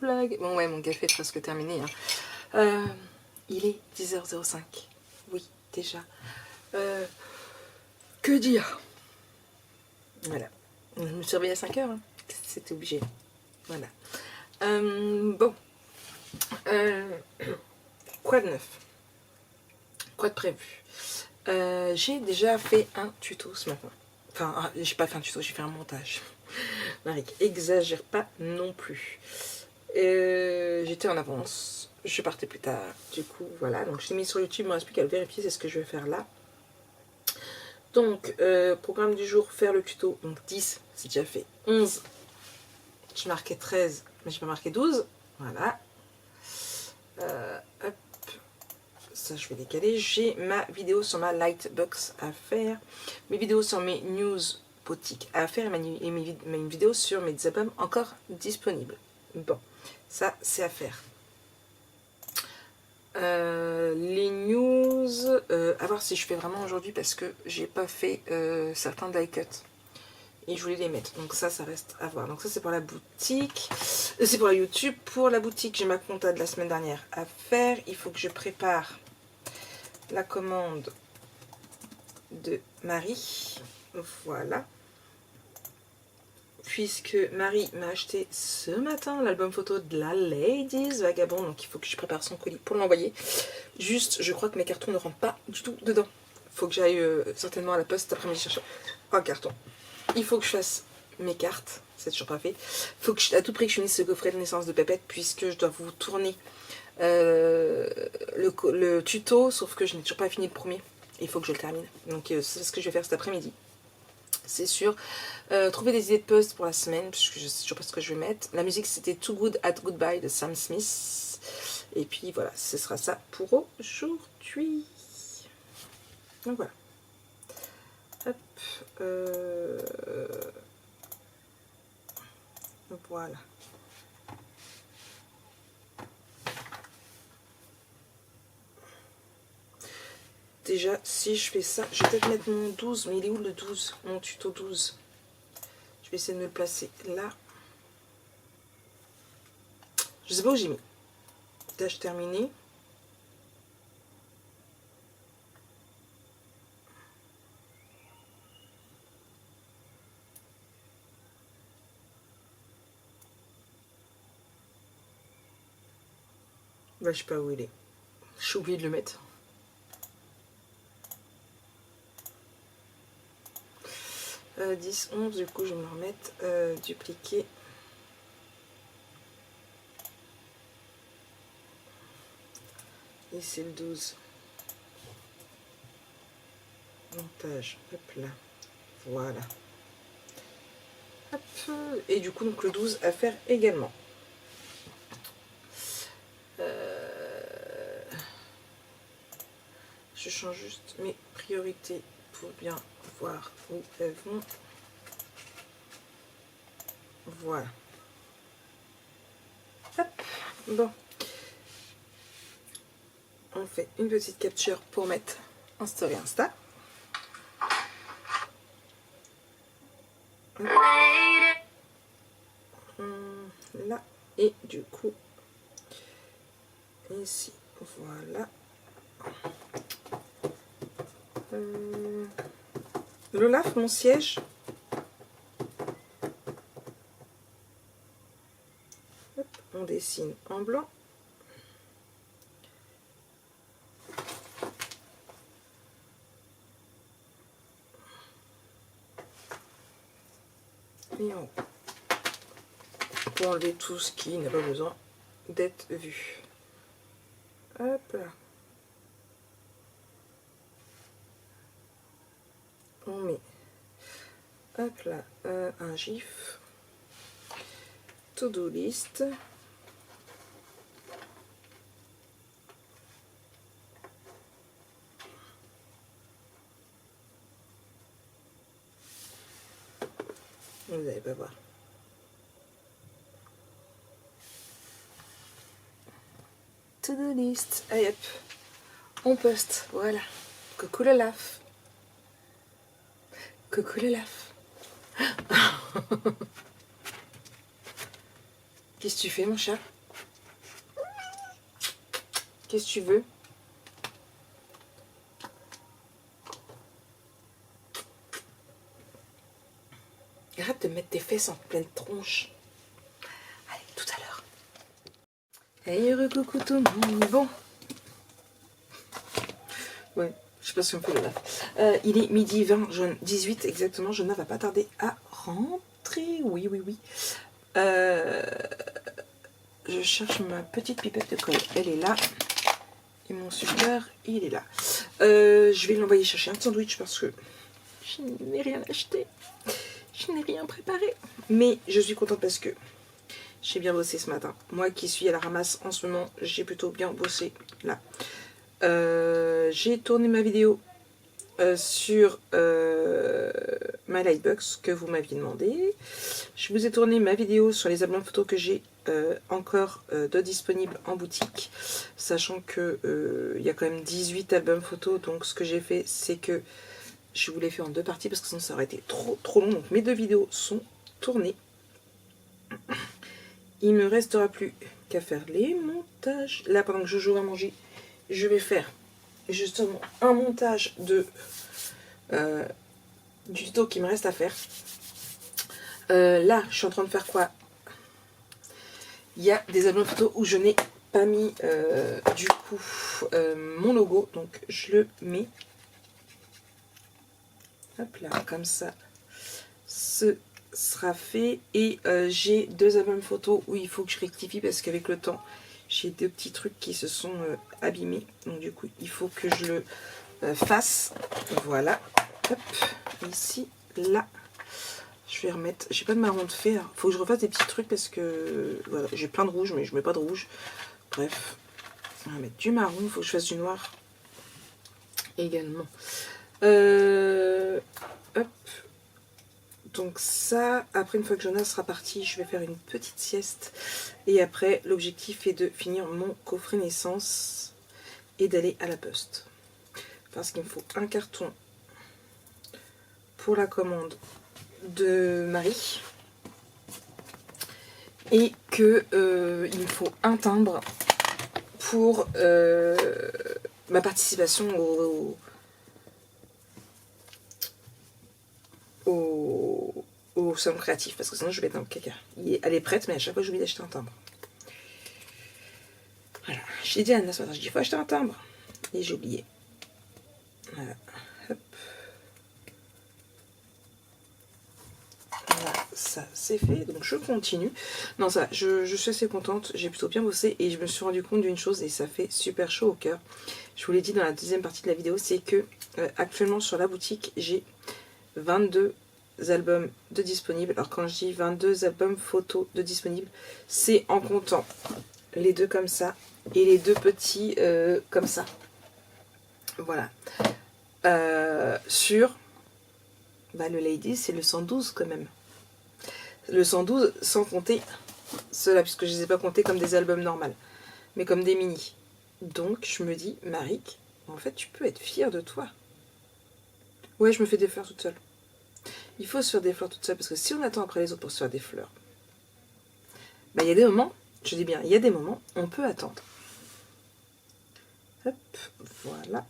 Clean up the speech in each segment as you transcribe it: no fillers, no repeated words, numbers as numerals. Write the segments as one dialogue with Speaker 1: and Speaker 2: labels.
Speaker 1: blague. Bon ouais, mon café est presque terminé. Hein. Il est 10h05. Oui, déjà. Que dire? Voilà. Je me suis réveillée à 5h. Hein. C'était obligé. Voilà. Bon. Quoi de neuf? Quoi de prévu? J'ai déjà fait un tuto ce matin. Enfin, j'ai pas fait un tuto, j'ai fait un montage. Marie, exagère pas non plus. J'étais en avance, je partais plus tard. Du coup, voilà. Donc, je l'ai mis sur YouTube, il me reste plus qu'à le vérifier, c'est ce que je vais faire là. Donc, programme du jour, faire le tuto. Donc, 10, c'est déjà fait. 11, je marquais 13, mais je vais marquer 12. Voilà. Hop. Ça, je vais décaler. J'ai ma vidéo sur ma Lightbox à faire. Mes vidéos sur mes news boutiques à faire. Et mes vidéos sur mes albums encore disponibles. Bon, ça, c'est à faire. Les news, à voir si je fais vraiment aujourd'hui parce que j'ai pas fait certains die cuts et je voulais les mettre, donc ça reste à voir. Donc ça c'est pour la boutique, c'est pour la YouTube. Pour la boutique, j'ai ma compta de la semaine dernière à faire. Il faut que je prépare la commande de Marie, voilà, puisque Marie m'a acheté ce matin l'album photo de la Ladies Vagabond, donc il faut que je prépare son colis pour l'envoyer. Juste, je crois que mes cartons ne rentrent pas du tout dedans. Il faut que j'aille certainement à la poste cet après-midi chercher un carton. Il faut que je fasse mes cartes, c'est toujours pas fait. Il faut que à tout prix que je finisse ce coffret de naissance de Pépette, puisque je dois vous tourner le tuto, sauf que je n'ai toujours pas fini le premier. Il faut que je le termine. Donc c'est ce que je vais faire cet après-midi. C'est sûr. Trouver des idées de post pour la semaine, puisque je sais toujours pas ce que je vais mettre. La musique, c'était Too Good at Goodbye de Sam Smith. Et puis voilà, ce sera ça pour aujourd'hui. Donc voilà. Hop. Voilà. Déjà, si je fais ça, je vais peut-être mettre mon 12, mais il est où le 12? Mon tuto 12. Je vais essayer de me le placer là. Je sais pas où j'ai mis. Tâche terminée. Bah, je sais pas où il est. J'ai oublié de le mettre. « 10, 11, du coup je vais me le remettre, dupliquer. Et c'est le 12. Montage, hop là. Voilà. Hop. Et du coup, donc le 12 à faire également. Je change juste mes priorités pour bien voir où elles vont. Voilà. Hop. Bon. On fait une petite capture pour mettre en story Insta. Là. Et du coup, ici. Voilà. L'Olaf, mon siège. Hop, on dessine en blanc. Et en haut. Pour enlever tout ce qui n'a pas besoin d'être vu. Hop là. On met, hop là, un gif. To-do list. Vous n'allez pas voir. To-do list. Allez hop. On poste. Voilà. Coucou le laf. Coucou le laf. Qu'est-ce que tu fais, mon chat? Qu'est-ce que tu veux? Arrête de mettre tes fesses en pleine tronche. Allez, tout à l'heure. Hey, recoucou tout le monde. Bon. Ouais, je sais pas si on peut le là. Il est midi 20, 18 exactement. Jonah va pas tarder à rentrer. Oui, oui, oui. Je cherche ma petite pipette de colle. Elle est là. Et mon super, il est là. Je vais l'envoyer chercher un sandwich parce que je n'ai rien acheté. Je n'ai rien préparé. Mais je suis contente parce que j'ai bien bossé ce matin. Moi qui suis à la ramasse en ce moment, j'ai plutôt bien bossé là. J'ai tourné ma vidéo sur ma Lightbox que vous m'aviez demandé. Je vous ai tourné ma vidéo sur les albums photos que j'ai encore de disponibles en boutique, sachant que il y a quand même 18 albums photos. Donc ce que j'ai fait, c'est que je vous l'ai fait en 2 parties parce que sinon ça aurait été trop long. Donc mes 2 vidéos sont tournées. Il me restera plus qu'à faire les montages. Là, pendant que Jojo va manger, je vais faire justement un montage de du tuto qui me reste à faire. Là, je suis en train de faire quoi? Il y a des albums photos où je n'ai pas mis du coup mon logo, donc je le mets. Hop là, comme ça, ce sera fait. Et j'ai 2 albums photos où il faut que je rectifie parce qu'avec le temps, j'ai 2 petits trucs qui se sont abîmés. Donc du coup, il faut que je le fasse. Voilà. Hop, ici, là. Je vais remettre. J'ai pas de marron de fer. Il faut que je refasse des petits trucs parce que voilà, j'ai plein de rouge, mais je mets pas de rouge. Bref, on va mettre du marron. Il faut que je fasse du noir également. Hop. Donc ça, après une fois que Jonas sera parti, je vais faire une petite sieste. Et après, l'objectif est de finir mon coffret naissance et d'aller à la poste. Parce qu'il me faut un carton pour la commande de Marie. Et que il me faut un timbre pour ma participation au salon créatif, parce que sinon je vais être dans le caca. Elle est prête, mais à chaque fois j'oublie d'acheter un timbre. Voilà, j'ai dit à Anna ce matin, je dis faut acheter un timbre, et j'ai oublié. Voilà, hop. Voilà, ça c'est fait, donc je continue. Non, ça, je suis assez contente, j'ai plutôt bien bossé, et je me suis rendu compte d'une chose, et ça fait super chaud au cœur. Je vous l'ai dit dans la deuxième partie de la vidéo, c'est que actuellement sur la boutique, j'ai 22 albums de disponibles. Alors quand je dis 22 albums photos de disponibles, c'est en comptant les 2 comme ça et les 2 petits comme ça. Voilà. Sur le Lady, c'est le 112 quand même. Le 112 sans compter ceux-là, puisque je ne les ai pas comptés comme des albums normaux, mais comme des mini. Donc je me dis, Maric, en fait tu peux être fière de toi. Ouais, je me fais des fleurs toute seule. Il faut se faire des fleurs toute seule, parce que si on attend après les autres pour se faire des fleurs, il y a des moments, je dis bien, il y a des moments, on peut attendre. Hop, voilà.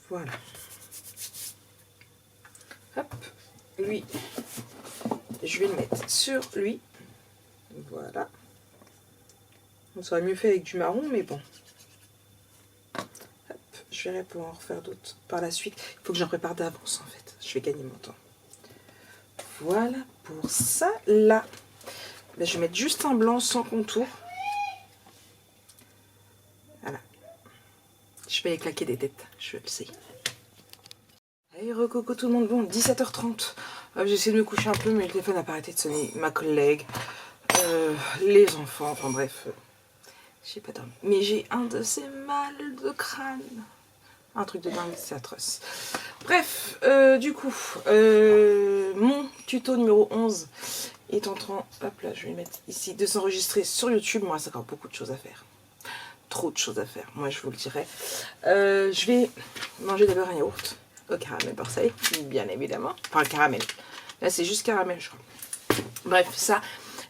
Speaker 1: Voilà. Hop, lui, je vais le mettre sur lui. Voilà. On serait mieux fait avec du marron, mais bon. Je verrai pour en refaire d'autres par la suite. Il faut que j'en prépare d'avance en fait. Je vais gagner mon temps. Voilà pour ça. Là, je vais mettre juste un blanc sans contour. Voilà. Je vais les claquer des têtes, je le sais. Allez, recoucou tout le monde. Bon, 17h30. J'essaie de me coucher un peu, mais le téléphone n'a pas arrêté de sonner. Ma collègue, les enfants, enfin bref. J'ai pas dormi. Mais j'ai un de ces mal de crâne. Un truc de dingue, c'est atroce. Bref, du coup, mon tuto numéro 11 est en train, hop là, je vais le mettre ici, de s'enregistrer sur YouTube. Moi, ça a encore beaucoup de choses à faire. Trop de choses à faire, moi je vous le dirai. Je vais manger d'abord un yaourt au caramel porcelain, bien évidemment. Enfin, le caramel. Là, c'est juste caramel, je crois. Bref, ça.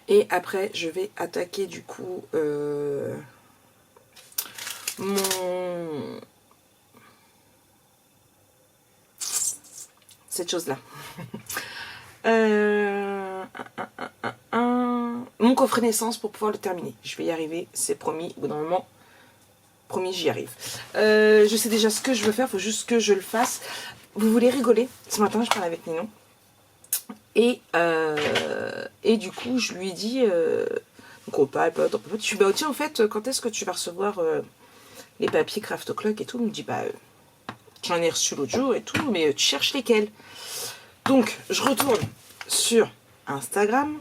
Speaker 1: Et après, je vais attaquer du coup cette chose-là. Mon coffret naissance pour pouvoir le terminer. Je vais y arriver, c'est promis. Au bout d'un moment, promis, j'y arrive. Je sais déjà ce que je veux faire, il faut juste que je le fasse. Vous voulez rigoler? Ce matin, je parlais avec Ninon. Et du coup, je lui ai dit, donc on parle, je suis bah tiens, en fait, quand est-ce que tu vas recevoir les papiers Craft O'Clock et tout? Il me dit, bah, j'en ai reçu l'autre jour et tout, mais tu cherches lesquels? Donc, je retourne sur Instagram.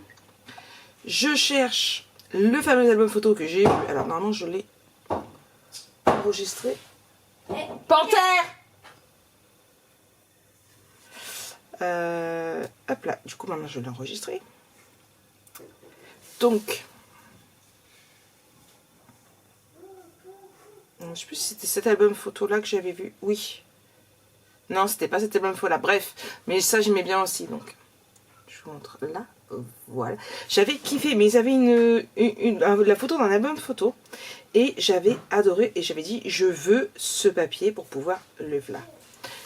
Speaker 1: Je cherche le fameux album photo que j'ai eu. Alors, normalement, je l'ai enregistré. Panthère! Hop là, du coup maintenant je l'ai enregistré. Donc, je sais plus si c'était cet album photo là que j'avais vu. Oui. Non, c'était pas cet album photo là. Bref, mais ça j'aimais bien aussi. Donc, je vous montre là. Voilà. J'avais kiffé, mais ils avaient la photo d'un album photo. Et j'avais adoré. Et j'avais dit, je veux ce papier pour pouvoir le là.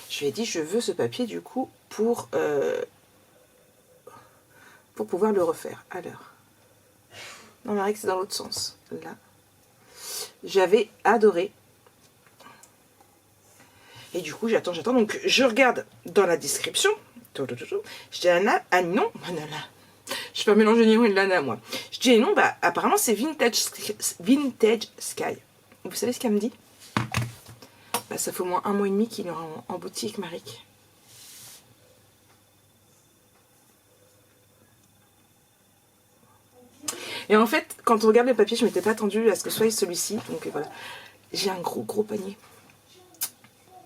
Speaker 1: Je lui ai dit, je veux ce papier du coup pour pouvoir le refaire. Alors, non, Marie, c'est dans l'autre sens. Là, j'avais adoré. Et du coup, j'attends. Donc, je regarde dans la description. Je dis à Anna, ah non, je peux mélanger Ninon et Lana, moi. Je dis non, bah apparemment c'est Vintage Sky. Vous savez ce qu'elle me dit? Bah, ça fait au moins 1 mois et demi qu'il est en boutique, Marie. Et en fait, quand on regarde les papiers, je m'étais pas attendue à ce que ce soit celui-ci. Donc voilà. J'ai un gros panier.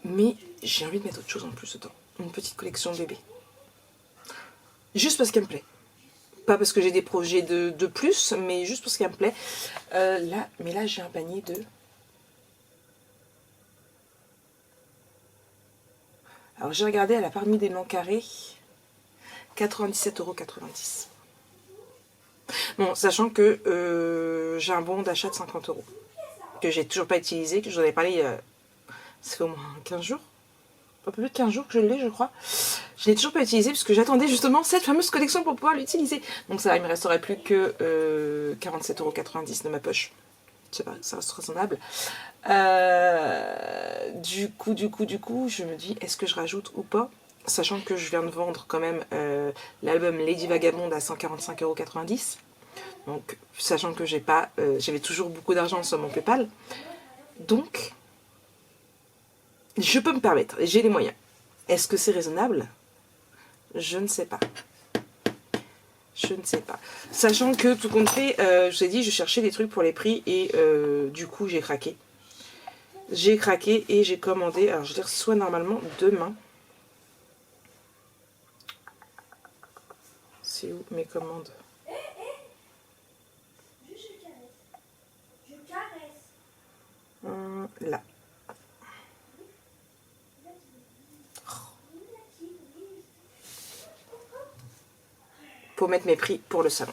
Speaker 1: Mais j'ai envie de mettre autre chose en plus dedans. Une petite collection de bébés. Juste parce qu'elle me plaît. Pas parce que j'ai des projets de plus, mais juste parce qu'elle me plaît. Là, j'ai un panier de... Alors j'ai regardé, elle a parmi des noms carrés 97,90 €. Bon, sachant que j'ai un bon d'achat de 50 € que j'ai toujours pas utilisé, que j'en avais parlé ça fait au moins 15 jours. Un peu plus de 15 jours que je l'ai, je crois. Je l'ai toujours pas utilisé puisque j'attendais justement cette fameuse collection pour pouvoir l'utiliser. Donc ça, il me resterait plus que 47,90 € de ma poche. Je sais pas, ça reste raisonnable. Du coup, je me dis, est-ce que je rajoute ou pas? Sachant que je viens de vendre quand même l'album Lady Vagabond à 145,90 €. Donc, sachant que j'avais toujours beaucoup d'argent sur mon PayPal. Donc, je peux me permettre, j'ai les moyens. Est-ce que c'est raisonnable? Je ne sais pas. Je ne sais pas. Sachant que tout compte fait, je vous ai dit, je cherchais des trucs pour les prix et du coup j'ai craqué. J'ai craqué et j'ai commandé, alors je les reçois normalement demain. C'est où mes commandes? Là. Pour mettre mes prix pour le salon.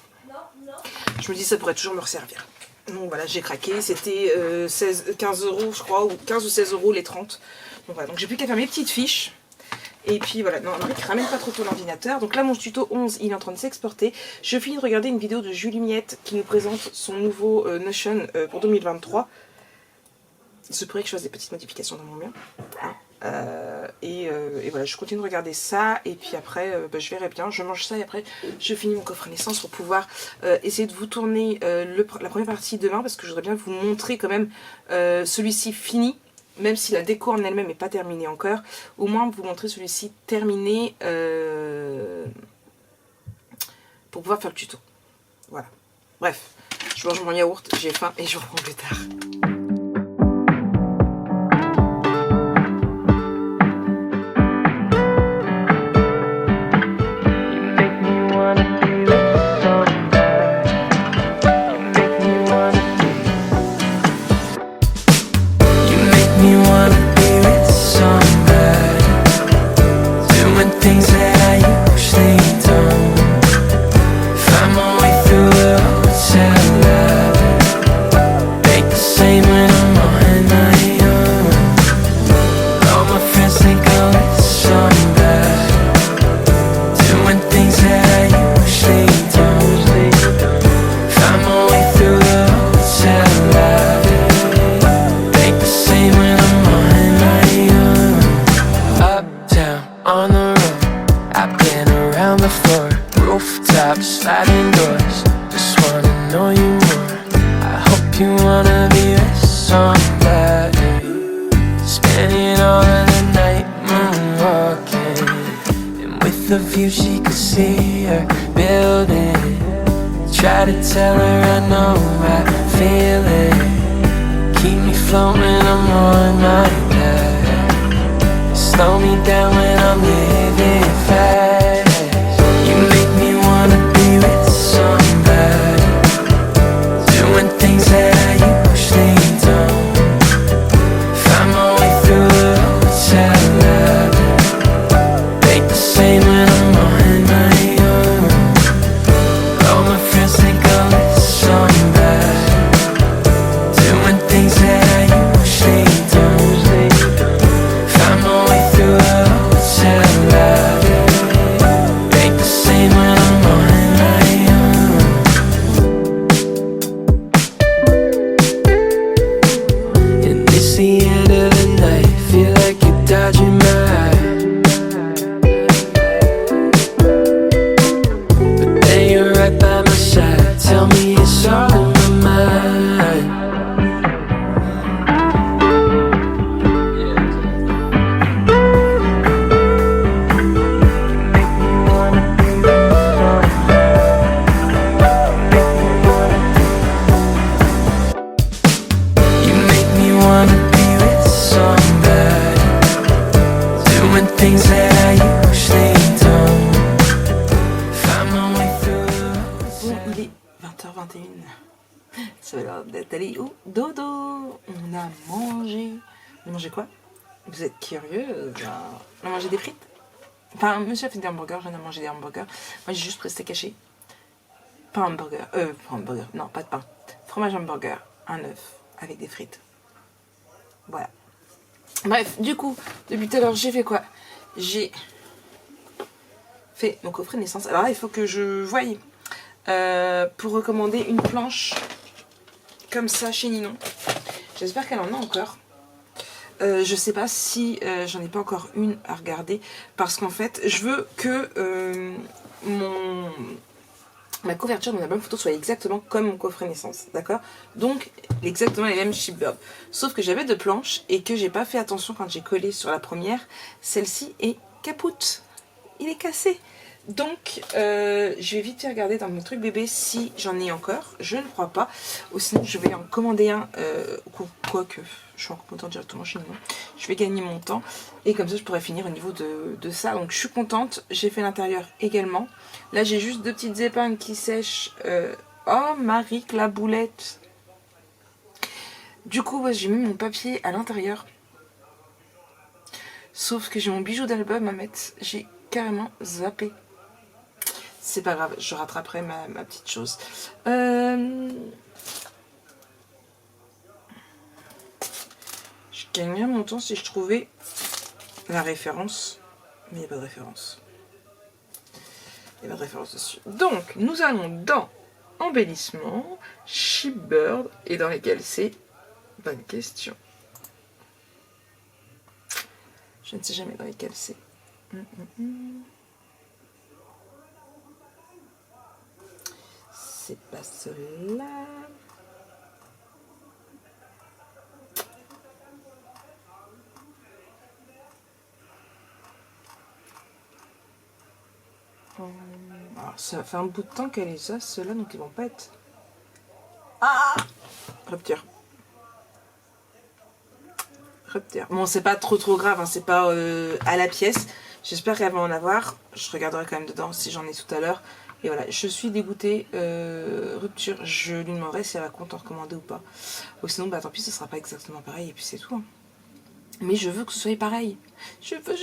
Speaker 1: Je me dis ça pourrait toujours me resservir. Donc voilà, j'ai craqué. C'était 15 € je crois, ou 15 ou 16 € les 30. Donc voilà, donc j'ai plus qu'à faire mes petites fiches. Et puis voilà, non, Marie, ramène pas trop ton ordinateur. Donc là, mon tuto 11, il est en train de s'exporter. Je finis de regarder une vidéo de Julie Miette qui nous présente son nouveau Notion pour 2023. Il se pourrait que je fasse des petites modifications dans mon mien. Hein. Et voilà, je continue de regarder ça. Et puis après, je verrai bien. Je mange ça et après, je finis mon coffre naissance pour pouvoir essayer de vous tourner la première partie demain. Parce que je voudrais bien vous montrer quand même celui-ci fini. Même si la déco en elle-même n'est pas terminée encore. Au moins vous montrer celui-ci terminé pour pouvoir faire le tuto. Voilà. Bref, je mange mon yaourt, j'ai faim et je vous reprends plus tard.
Speaker 2: Things that I usually don't. tell her I know I feel it. Keep me floating, I'm on my back. Slow me down when I'm living fast. You make me wanna be with somebody, doing things that I usually don't. Find my way through the hotel lobby. Ain't the same when I'm on my own. All my friends think I'm with somebody, doing things that I usually don't. Find my way through the hotel lobby. Ain't the same when I'm on my own. And it's the end of the night, feel like you're dodging my eye. But then you're right by my side, tell me it's all in my mind. You make me wanna be with somebody, doing things that I usually don't. Find my way through the
Speaker 1: Bon, il est 20h21. Ça va l'heure d'être allé au dodo. On a mangé. On a mangé quoi? Vous êtes curieux? On a mangé des frites. Enfin, monsieur a fait des hamburgers, j'en ai mangé des hamburgers. Moi, j'ai juste resté caché. Pas hamburger. Pas hamburger. Non, pas de pain. Fromage hamburger. Un œuf avec des frites. Voilà. Bref, du coup, depuis tout à l'heure, j'ai fait quoi? J'ai fait mon coffret naissance. Alors là, il faut que je voie pour recommander une planche comme ça chez Ninon. J'espère qu'elle en a encore. Je sais pas si j'en ai pas encore une à regarder, parce qu'en fait je veux que ma couverture de mon album photo soit exactement comme mon coffret naissance, d'accord? Donc exactement les mêmes Shipbird, sauf que j'avais deux planches et que j'ai pas fait attention quand j'ai collé sur la première. Celle-ci est capoute, il est cassé. Donc je vais vite fait regarder dans mon truc bébé si j'en ai encore. Je ne crois pas, ou sinon je vais en commander un, quoique je suis en commandant directement chez nous. Je vais gagner mon temps et comme ça je pourrais finir au niveau de ça. Donc je suis contente. J'ai fait l'intérieur également. Là j'ai juste deux petites épingles qui sèchent. Oh Marie la boulette. Du coup j'ai mis mon papier à l'intérieur, sauf que j'ai mon bijou d'album à mettre. J'ai carrément zappé. C'est pas grave, je rattraperai ma petite chose. Je gagnerais mon temps si je trouvais la référence. Mais il n'y a pas de référence. Il n'y a pas de référence dessus. Donc, nous allons dans Embellissement, Shipbird, et dans lesquels c'est... Bonne question. Je ne sais jamais dans lesquels c'est. C'est pas cela. Alors ça fait un bout de temps qu'elle est ça, ceux-là, donc ils vont pas être... Ah, rupture. Rupture. Bon, c'est pas trop grave, hein, c'est pas à la pièce. J'espère qu'elle va en avoir. Je regarderai quand même dedans si j'en ai tout à l'heure. Et voilà, je suis dégoûtée. Rupture, je lui demanderai si elle va compte en recommander ou pas. Ou sinon, bah tant pis, ce sera pas exactement pareil et puis c'est tout. Hein. Mais je veux que ce soit pareil. Je veux.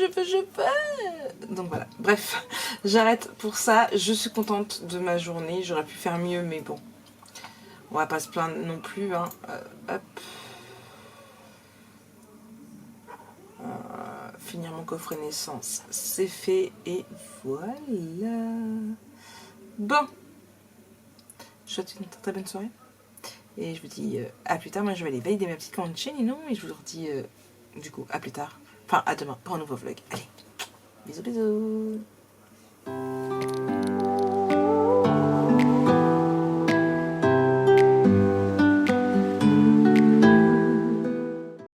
Speaker 1: Donc voilà, bref, j'arrête pour ça. Je suis contente de ma journée. J'aurais pu faire mieux, mais bon. On va pas se plaindre non plus. Hein. Hop. Finir mon coffret naissance, c'est fait. Et voilà. Bon. Je vous souhaite une très bonne soirée. Et je vous dis à plus tard. Moi, je vais aller valider ma petite commande chez Ninon. Et je vous redis... du coup, à plus tard. Enfin, à demain pour un nouveau vlog. Allez, bisous bisous.